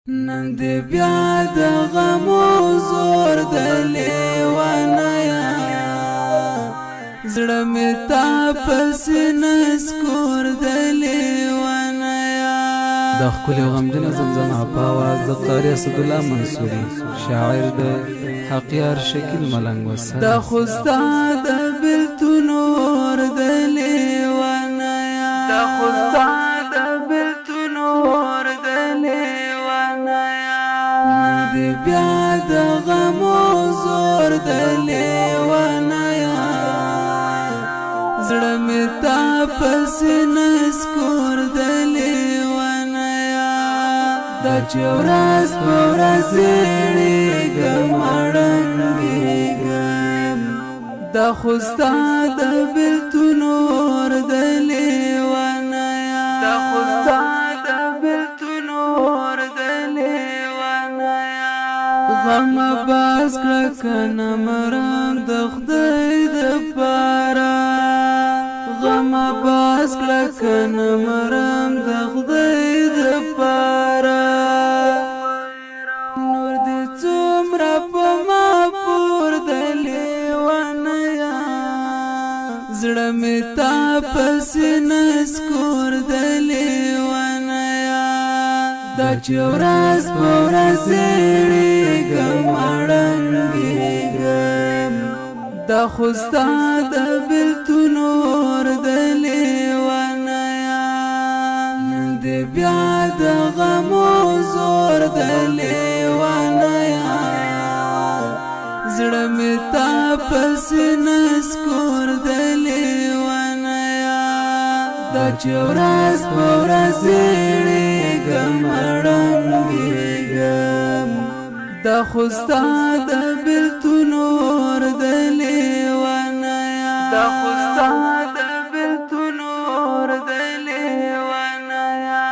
نن دې بیا د غمو زور د لیوانیا زړه مې تا پسې نسکور د لیوانیا. د ښکلي او غمجنه زمزمه په اواز د قاري اسدالله منصوري، شاعر د حقیار شکیل ملنګ وسلم. دا خو ستا د بېلتون اور د لیوانیا، دا خو ستا د بېلتون اور د لیوانیا. نن دې بیا د غمو زور د لیوانیا زړه مې تا پسې نسکور د لیوانیا. دا چې ورځ په ورځ زیړېږم اړنګېږم، دا خو ستا د بېلتون اور د لیوانیا، دا خو ستا د بېلتون اور د لیوانیا. غم باز کړه کنه مرم د خدای دپاره، غم باز کړه کنه مرم د خدای دپاره. نور دې څومره په ما پور د لیوانیا زړه مې تا پسې نسکور د لیوانیا. دا چې ورځ په ورځ زیړېږم اړنګېږم، دا خو ستا د بېلتون اور د لیوانیا. نن دې بیا د غمو زور د لیوانیا زړه مې تا پسې نسکور د لیوانیا. دا چې ورځ په ورځ زیړېږم اړنګېږم، دا خو ستا د بېلتون اور د لیوانیا، دا خو ستا د بېلتون اور د لیوانیا.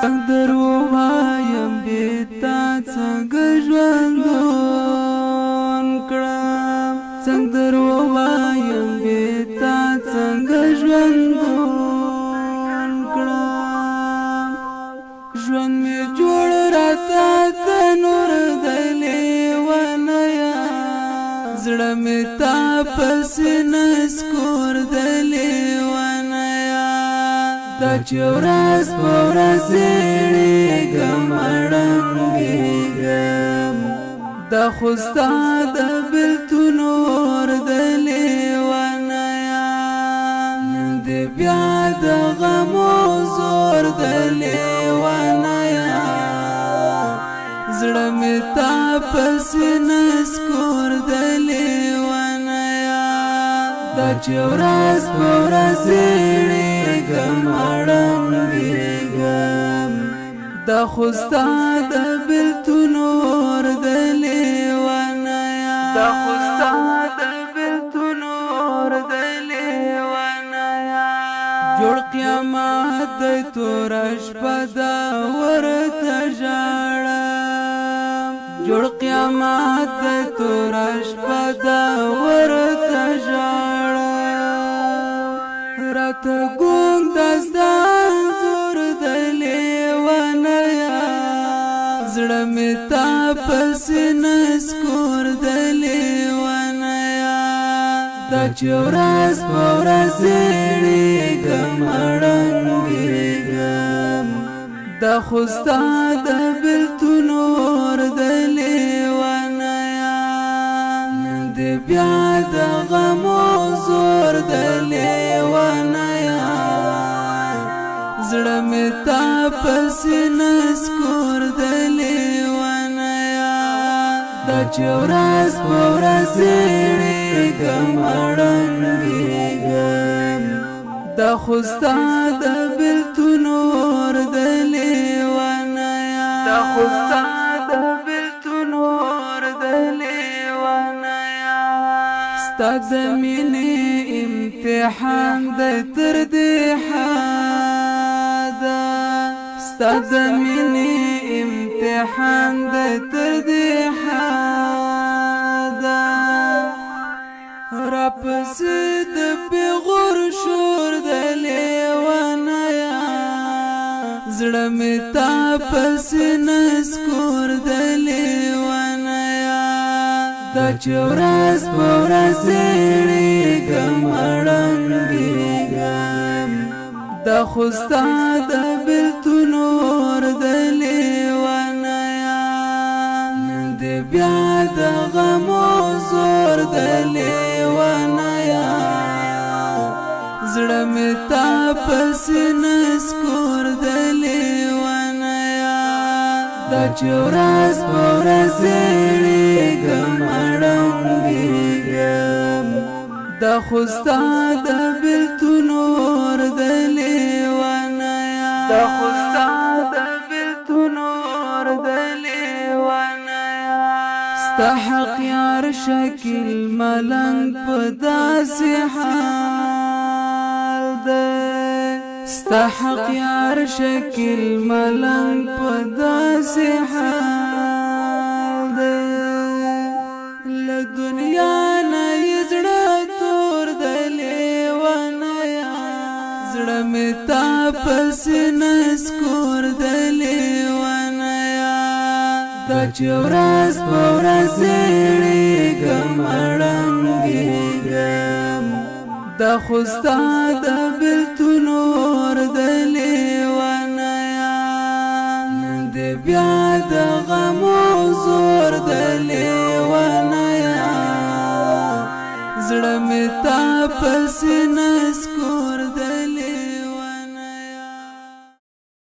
څنګه دروایم بې تا څنګه ژوندون کړم، څنګه دروایم بې تا څنګه ژوندون کړم. ژوند مې جوړ راته تنور د لیوانیا زړه مې تا پسې نسکور د لیوانیا. دا چې ورځ په ورځ زیړېږم اړنګېږم، دا خو ستا د بېلتون اور د لیوانیا. نن دې بیا د غمو زور د لیوانیا زړه مې تا پسې نسکور د لیوانیا. دا چې ورځ په ورځ زیړېږم اړنګېږم، دا خو ستا د بېلتون اور د لیوانیا، دا خو ستا د بېلتون اور د لیوانیا. جوړ قیامت دی توره شپه ده ورته ژاړم، جوړ قیامت دی توره شپه ده ورته ژاړم. راته ګونګ دسته انځور د لیوانیا زړه مې تا پسې نسکور د لیوانیا. دا چې ورځ په ورځ زیړېږم اړنګېږم، دا خو ستا د بېلتون اور د لیوانیا. نن دې بیا د غمو زور د لیوانیا زړه مې تا پسې نسکور د لیوانیا. دا چې ورځ په ورځ زیړېږم اړنګېږم، دا خو ستا د بېلتون اور د لیوانیا، دا خو ستا د بېلتون اور د لیوانیا. ستا د مینې امتحان دی تر دې حده، ستا د مینې امتحان دی تر دې حده. راپسې د پېغور شور د لیوانیا زړه مې تا پسې نسکور د لیونیا دا چې ورځ په ورځ زړېږم ړنګېږم دا خو ستا د بېلتون اور د لیونیا نن دې بیا د غمو زور د لیونیا زړه مې تا پسې نسکور د لیونیا دا چې ورځ په ورځ زړېږم ړنګېږم دا خو ستا د بېلتون اور د لیونیا دا خو ستا د بېلتون اور د لیونیا ستا حق یار شکل ملنګ په داسې حال ده ستا حق یار شکل ملنګ په داسې حال ده له دنیا نه یې زړه تور د لیونیا زړه مې تا پسې نسکور د لیونیا دا چې ورځ په ورځ زړېږم ړنګېږم دا خو ستا د بېلتون اور د لیونیا نن دې بیا د غمو زور د لیونیا زړه مې تا پسې نسکور